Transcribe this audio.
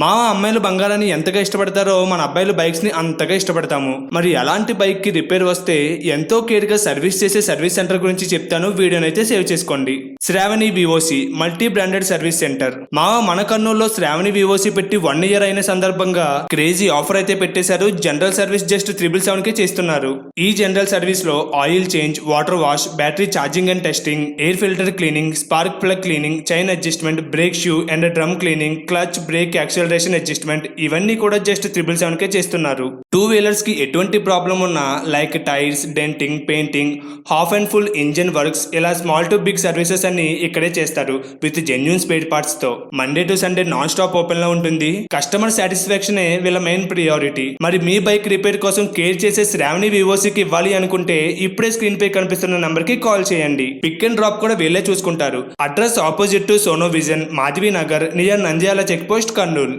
మా అమ్మాయిలు బంగారాన్ని ఎంతగా ఇష్టపడతారో మన అబ్బాయిలు బైక్స్ ని అంతగా ఇష్టపడతాము. మరి అలాంటి బైక్ కి రిపేర్ వస్తే ఎంతో కేర్ గా సర్వీస్ చేసే సర్వీస్ సెంటర్ గురించి చెప్తాను. వీడియోనైతే సేవ్ చేసుకోండి. శ్రావణి వివోసి మల్టీ బ్రాండెడ్ సర్వీస్ సెంటర్. మన కర్నూలులో శ్రావణి వివోసి పెట్టి 1 year అయిన సందర్భంగా క్రేజీ ఆఫర్ అయితే పెట్టేశారు. జనరల్ సర్వీస్ జస్ట్ 777 కి చేస్తున్నారు. ఈ జనరల్ సర్వీస్ లో oil change, water wash, battery charging and testing, air filter cleaning, spark plug cleaning, chain adjustment, brake shoe and drum cleaning, clutch, break, acceleration adjustment ఇవన్నీ కూడా just 777 కే చేస్తున్నారు. 2 wheelers కి ఎటువంటి problem ఉన్నా like tyres, denting, painting, half and full engine works ఇలా small to big services అన్ని ఇక్కడే చేస్తారు విత్ జెన్యూన్ స్పేర్ పార్ట్స్ తో. Monday to Sunday non stop open లో ఉంటుంది. కస్టమర్ సాటిస్ఫాక్షన్ వీళ్ళ మెయిన్ ప్రియారిటీ. మరి మీ బైక్ రిపేర్ కోసం కేర్ చేసే శ్రావణి వివోసికి ఇవ్వాలి అనుకుంటే ఇప్పుడే స్క్రీన్ పై కనిపిస్తున్న నంబర్ కి కాల్ చేయండి. పిక్ అండ్ డ్రాప్ కూడా వీళ్ళే చూసుకుంటారు. Address opposite to Sono Vision, Madhavi Nagar, near Nandyal check post, Kurnool.